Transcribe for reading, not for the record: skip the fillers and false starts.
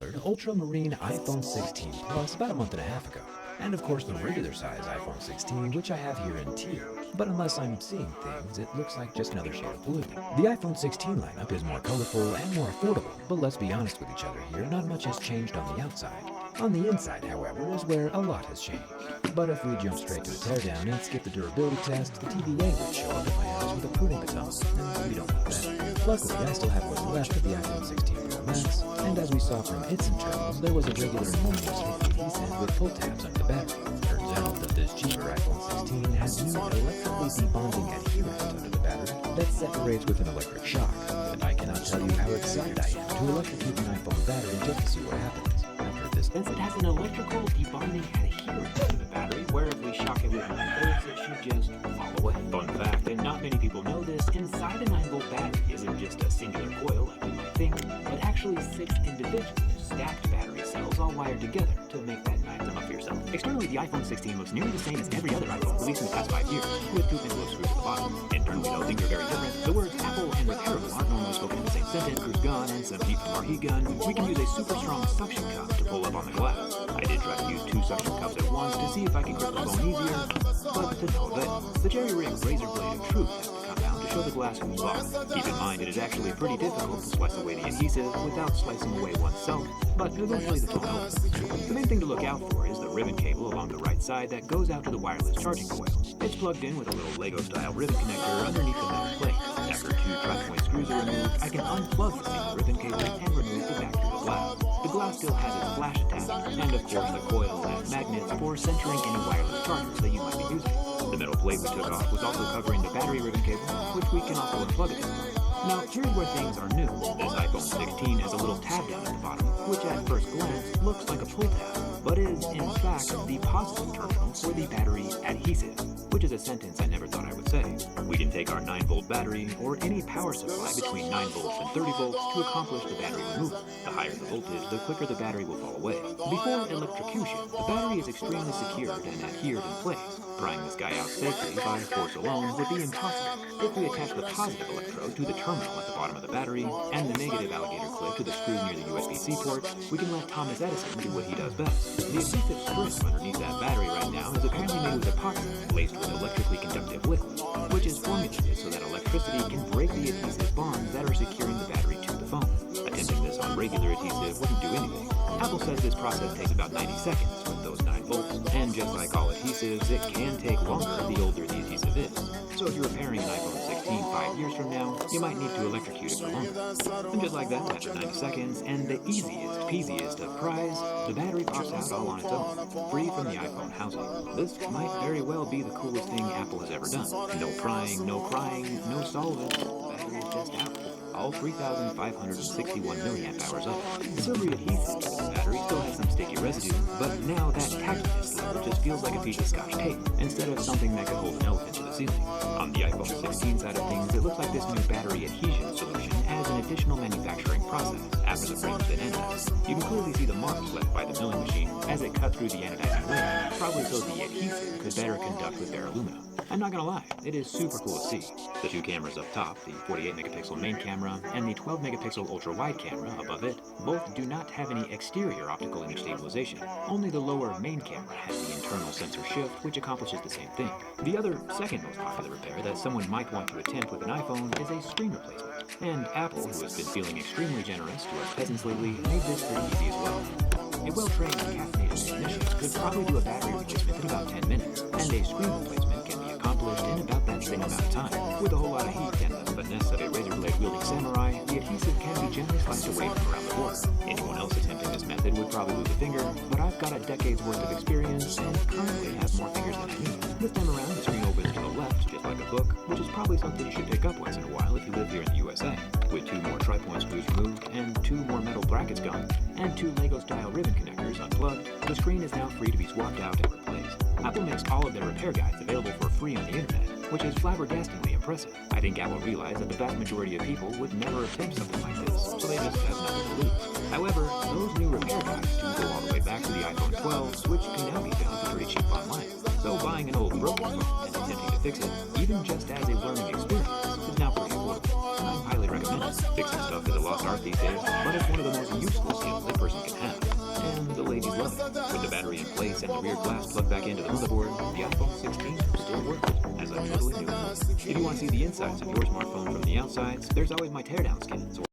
Ultramarine iPhone 16 Plus about a month and a half ago. And of course the regular size iPhone 16, which I have here in teal. But unless I'm seeing things, it looks like just another shade of blue. The iPhone 16 lineup is more colorful and more affordable, but let's be honest with each other here, not much has changed on the outside. On the inside, however, is where a lot has changed. But if we jump straight to the teardown and skip the durability test, the TVA would show up at my house with a pruning baton, and we don't want that. Luckily, I still have what's left of the iPhone 16 Pro Max, and as we saw from its internals, there was a regular normal adhesive with pull tabs under the battery. Turns out that this cheaper iPhone 16 has new electrically debonding adherent under the battery that separates with an electric shock. And I cannot tell you how excited I am to electrocute an iPhone battery just to see what happens after this. Since it has an electrical debonding adherent to the battery, where if we shock it with 9 volts, it should just fall away. Fun fact, and not many people know this, inside a 9-volt battery isn't just a singular coil like you might think, but actually 6 individual stacked battery cells all wired together to make that 9 come up for yourself. Externally, the iPhone 16 looks nearly the same as every other iPhone released in the past 5 years, with 2 thin screws at the bottom. Internally, though, things are very different. The words Apple and repairable aren't normally spoken in the same sentence. Screws gone and some heat from our heat gun. We can use a super strong suction cup to pull up on the glass. I did try to use 2 suction cups at once to see if I could grip the phone easier, but to no avail. The Jerry Rig razor blade of truth has to come down to show the glass who's boss. Keep in mind, it is actually pretty difficult to slice away the adhesive without slicing away oneself, but eventually the phone opens. The main thing to look out for is the ribbon cable along the right side that goes out to the wireless charging coil. It's plugged in with a little Lego-style ribbon connector underneath the metal plate. After 2 tri-point screws are removed, I can unplug the single ribbon cable and remove the back of the glass. The glass still has its flash attached, and of course the coil has magnets for centering any wireless chargers that you might be using. The metal plate we took off was also covering the battery ribbon cable, which we can also unplug it. Now, here's where things are new. This iPhone 16 has a little tab down at the bottom, which at first glance looks like a pull tab, but is in fact the positive terminal for the battery adhesive, which is a sentence I never thought I would say. We can take our 9-volt battery or any power supply between 9 volts and 30 volts to accomplish the battery removal. The higher the voltage, the quicker the battery will fall away. Before electrocution, the battery is extremely secured and adhered in place. Prying this guy out safely by force alone would be impossible. If we attach the positive electrode to the terminal at the bottom of the battery and the negative alligator clip to the screw near the USB-C port, we can let Thomas Edison do what he does best. The adhesive strip underneath that battery right now is apparently made with epoxy, laced with electrically conductive liquid, which is formulated so that electricity can break the adhesive bonds that are securing the battery to the phone. Attempting this on regular adhesive wouldn't do anything. Apple says this process takes about 90 seconds with those 9 volts, and just like all adhesives, it can take longer the older the adhesive is. So if you're repairing an iPhone 16 5 years from now, you might need to electrocute it for longer. And just like that, after 90 seconds, and the easiest peasiest of pries, the battery pops out all on its own, free from the iPhone housing. This might very well be the coolest thing Apple has ever done. No prying, no crying, no solvents, the battery is just out. All 3,561 milliamp hours of it. The silvery adhesive to the battery still has some sticky residue, but now that tackiness level just feels like a piece of Scotch tape, instead of something that could hold an elephant to the ceiling. On the iPhone 16 side of things, it looks like this new battery adhesion solution adds an additional manufacturing process after the frame's been anodized. You can clearly see the marks left by the milling machine as it cut through the anodizing layer, probably so the adhesive could better conduct with bare aluminum. I'm not gonna lie, it is super cool to see. The 2 cameras up top, the 48 megapixel main camera and the 12 megapixel ultra wide camera above it, both do not have any exterior optical image stabilization. Only the lower main camera has the internal sensor shift, which accomplishes the same thing. The other second most popular repair that someone might want to attempt with an iPhone is a screen replacement. And Apple, who has been feeling extremely generous to us peasants lately, made this pretty easy as well. A well-trained caffeinated technician could probably do a battery replacement in about 10 minutes, and a screen replacement can be accomplished in about that same amount of time. With a whole lot of heat and the finesse of a razor blade wielding samurai, the adhesive can be gently sliced away from around the border. Anyone else attempting this method would probably lose a finger, but I've got a decade's worth of experience and currently have more fingers than I need. This time around, the screen opens to the left, just like a book, which is probably something you should pick up once in a while if you live here in the USA. With 2 more tri-point screws removed and 2 more metal brackets gone, and 2 Lego-style ribbon connectors unplugged, the screen is now free to be swapped out and replaced. Apple makes all of their repair guides available for free on the internet, which is flabbergastingly impressive. I think Apple realized that the vast majority of people would never attempt something like this, so they just have nothing to lose. However, those new repair guides do go all the way back to the iPhone 12s, which can now be found for pretty cheap online. So buying an old broken phone and attempting to fix it, even just as a learning experience, is now pretty affordable. I highly recommend it. Fixing stuff is a lost art these days, but it's one of the most useful skills a person can have. case and the rear glass plugged back into the motherboard, the iPhone 16 still works as a totally new one. If you want to see the insides of your smartphone from the outsides, there's always my teardown skins.